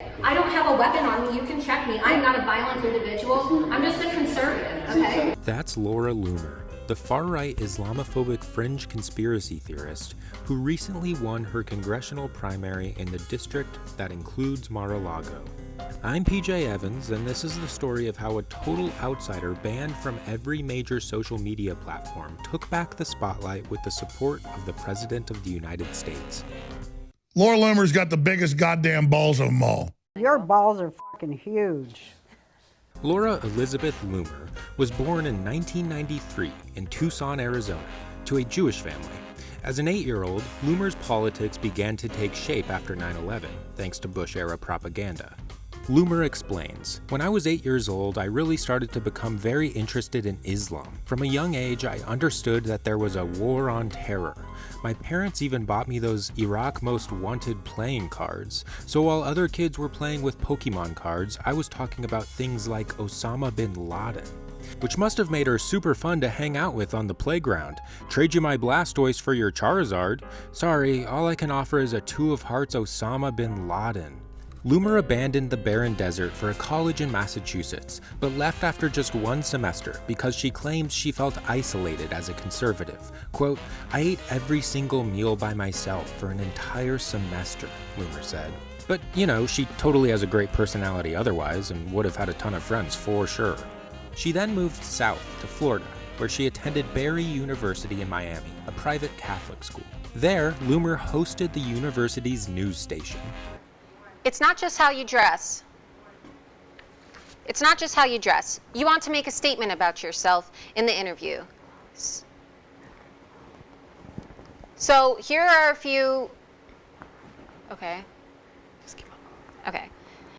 I don't have a weapon on me. You can check me. I'm not a violent individual. I'm just a conservative, okay? That's Laura Loomer, the far-right Islamophobic fringe conspiracy theorist who recently won her congressional primary in the district that includes Mar-a-Lago. I'm PJ Evans, and this is the story of how a total outsider banned from every major social media platform took back the spotlight with the support of the President of the United States. Laura Loomer's got the biggest goddamn balls of them all. Your balls are fucking huge. Laura Elizabeth Loomer was born in 1993 in Tucson, Arizona, to a Jewish family. As an 8-year-old, Loomer's politics began to take shape after 9/11, thanks to Bush-era propaganda. Loomer explains, "When I was 8 years old, I really started to become very interested in Islam. From a young age, I understood that there was a war on terror. My parents even bought me those Iraq Most Wanted playing cards. So while other kids were playing with Pokemon cards, I was talking about things like Osama bin Laden." Which must have made her super fun to hang out with on the playground. "Trade you my Blastoise for your Charizard? Sorry, all I can offer is a 2 of Hearts Osama bin Laden." Loomer abandoned the barren desert for a college in Massachusetts, but left after just 1 semester because she claims she felt isolated as a conservative. Quote, "I ate every single meal by myself for an entire semester," Loomer said. But, she totally has a great personality otherwise and would have had a ton of friends for sure. She then moved south to Florida, where she attended Barry University in Miami, a private Catholic school. There, Loomer hosted the university's news station. It's not just how you dress. It's not just how you dress. You want to make a statement about yourself in the interview. So here are a few... Okay. Just keep on. Okay.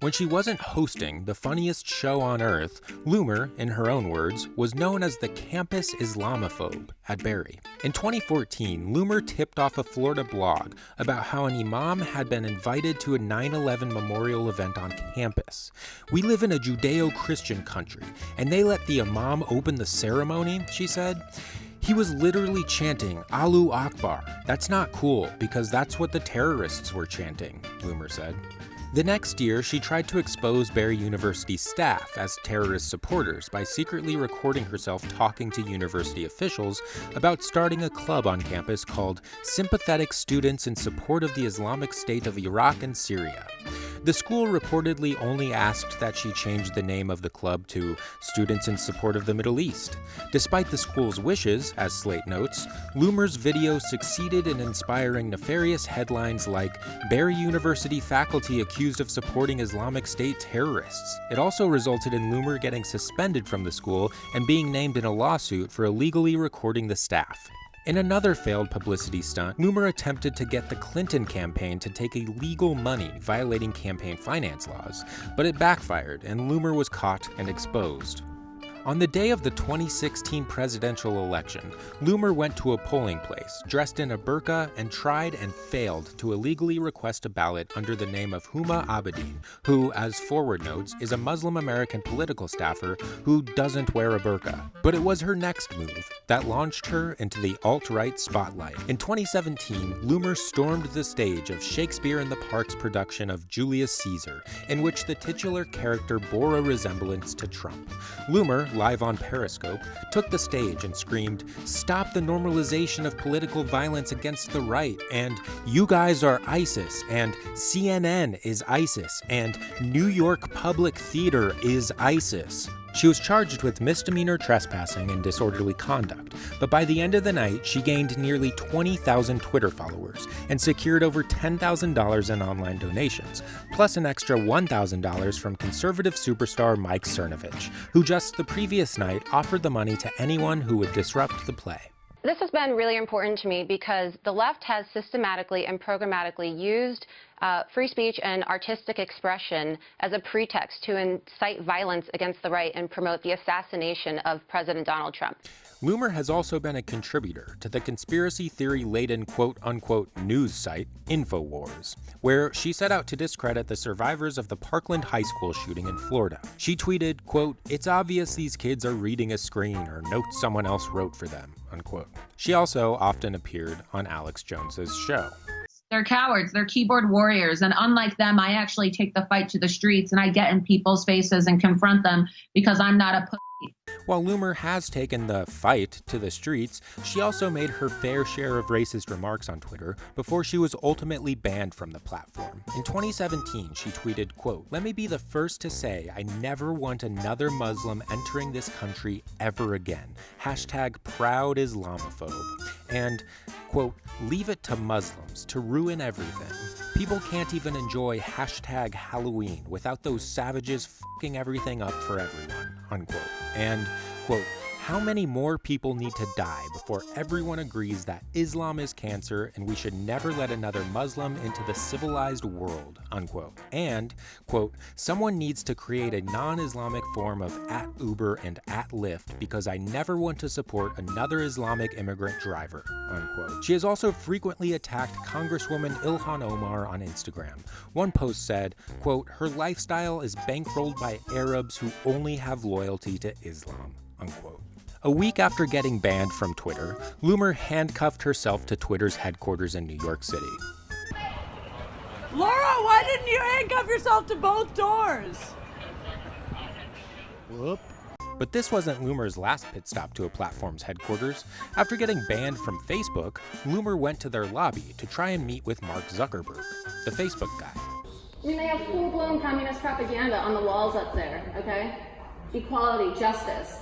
When she wasn't hosting the funniest show on earth, Loomer, in her own words, was known as the campus Islamophobe at Barry. In 2014, Loomer tipped off a Florida blog about how an imam had been invited to a 9/11 memorial event on campus. "We live in a Judeo-Christian country, and they let the imam open the ceremony," she said. "He was literally chanting, 'Allahu Akbar.' That's not cool, because that's what the terrorists were chanting," Loomer said. The next year, she tried to expose Barry University's staff as terrorist supporters by secretly recording herself talking to university officials about starting a club on campus called Sympathetic Students in Support of the Islamic State of Iraq and Syria. The school reportedly only asked that she change the name of the club to Students in Support of the Middle East. Despite the school's wishes, as Slate notes, Loomer's video succeeded in inspiring nefarious headlines like "Barry University faculty accused of supporting Islamic State terrorists." It also resulted in Loomer getting suspended from the school and being named in a lawsuit for illegally recording the staff. In another failed publicity stunt, Loomer attempted to get the Clinton campaign to take illegal money, violating campaign finance laws, but it backfired and Loomer was caught and exposed. On the day of the 2016 presidential election, Loomer went to a polling place, dressed in a burqa, and tried and failed to illegally request a ballot under the name of Huma Abedin, who, as Forward notes, is a Muslim American political staffer who doesn't wear a burqa. But it was her next move that launched her into the alt-right spotlight. In 2017, Loomer stormed the stage of Shakespeare in the Park's production of Julius Caesar, in which the titular character bore a resemblance to Trump. Loomer, live on Periscope, took the stage and screamed, "Stop the normalization of political violence against the right," and "You guys are ISIS," and "CNN is ISIS," and "New York Public Theater is ISIS." She was charged with misdemeanor trespassing and disorderly conduct, but by the end of the night, she gained nearly 20,000 Twitter followers and secured over $10,000 in online donations, plus an extra $1,000 from conservative superstar Mike Cernovich, who just the previous night offered the money to anyone who would disrupt the play. This has been really important to me because the left has systematically and programmatically used free speech and artistic expression as a pretext to incite violence against the right and promote the assassination of President Donald Trump. Loomer has also been a contributor to the conspiracy theory-laden quote-unquote news site InfoWars, where she set out to discredit the survivors of the Parkland High School shooting in Florida. She tweeted, quote, "It's obvious these kids are reading a screen or notes someone else wrote for them," unquote. She also often appeared on Alex Jones's show. They're cowards. They're keyboard warriors. And unlike them, I actually take the fight to the streets and I get in people's faces and confront them because I'm not a pussy. While Loomer has taken the fight to the streets, she also made her fair share of racist remarks on Twitter before she was ultimately banned from the platform. In 2017, she tweeted, quote, "Let me be the first to say I never want another Muslim entering this country ever again. Hashtag proud Islamophobe." And, quote, "Leave it to Muslims to ruin everything. People can't even enjoy hashtag Halloween without those savages fucking everything up for everyone," unquote. And, quote, "How many more people need to die before everyone agrees that Islam is cancer and we should never let another Muslim into the civilized world," unquote. And, quote, "Someone needs to create a non-Islamic form of @Uber and @Lyft because I never want to support another Islamic immigrant driver," unquote. She has also frequently attacked Congresswoman Ilhan Omar on Instagram. One post said, quote, "Her lifestyle is bankrolled by Arabs who only have loyalty to Islam," unquote. A week after getting banned from Twitter, Loomer handcuffed herself to Twitter's headquarters in New York City. Laura, why didn't you handcuff yourself to both doors? Whoop. But this wasn't Loomer's last pit stop to a platform's headquarters. After getting banned from Facebook, Loomer went to their lobby to try and meet with Mark Zuckerberg, the Facebook guy. I mean, they have full-blown communist propaganda on the walls up there, okay? Equality, justice.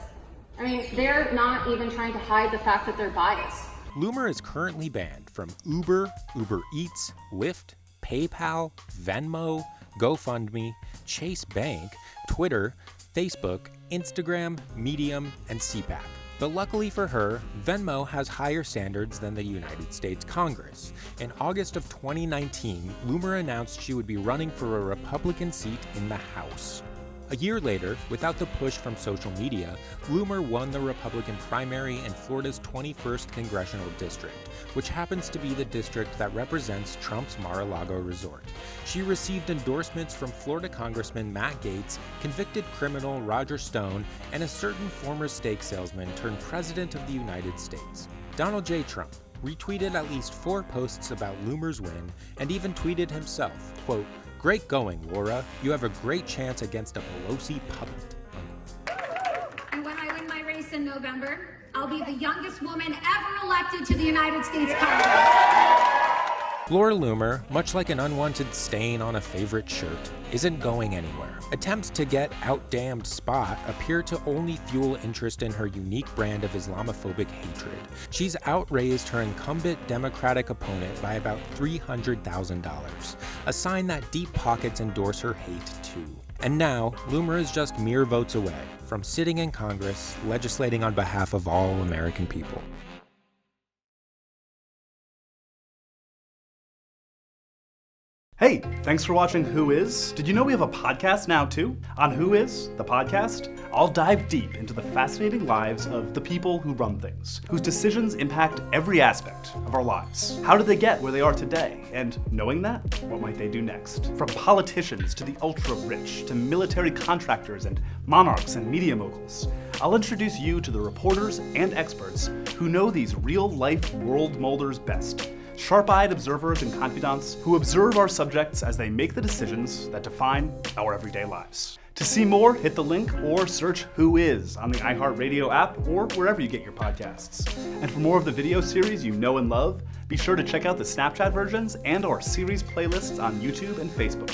I mean, they're not even trying to hide the fact that they're biased. Loomer is currently banned from Uber, Uber Eats, Lyft, PayPal, Venmo, GoFundMe, Chase Bank, Twitter, Facebook, Instagram, Medium, and CPAC. But luckily for her, Venmo has higher standards than the United States Congress. In August of 2019, Loomer announced she would be running for a Republican seat in the House. A year later, without the push from social media, Loomer won the Republican primary in Florida's 21st Congressional District, which happens to be the district that represents Trump's Mar-a-Lago resort. She received endorsements from Florida Congressman Matt Gaetz, convicted criminal Roger Stone, and a certain former steak salesman turned president of the United States. Donald J. Trump retweeted at least 4 posts about Loomer's win and even tweeted himself, quote, "Great going, Laura. You have a great chance against a Pelosi puppet." And when I win my race in November, I'll be the youngest woman ever elected to the United States Congress. Laura Loomer, much like an unwanted stain on a favorite shirt, isn't going anywhere. Attempts to get out-damned Spot appear to only fuel interest in her unique brand of Islamophobic hatred. She's outraised her incumbent Democratic opponent by about $300,000, a sign that deep pockets endorse her hate too. And now, Loomer is just mere votes away from sitting in Congress, legislating on behalf of all American people. Hey, thanks for watching Who Is? Did you know we have a podcast now too? On Who Is, the podcast, I'll dive deep into the fascinating lives of the people who run things, whose decisions impact every aspect of our lives. How did they get where they are today? And knowing that, what might they do next? From politicians to the ultra-rich, to military contractors and monarchs and media moguls, I'll introduce you to the reporters and experts who know these real-life world molders best. Sharp-eyed observers and confidants who observe our subjects as they make the decisions that define our everyday lives. To see more, hit the link or search Who Is on the iHeartRadio app or wherever you get your podcasts. And for more of the video series you know and love, be sure to check out the Snapchat versions and our series playlists on YouTube and Facebook.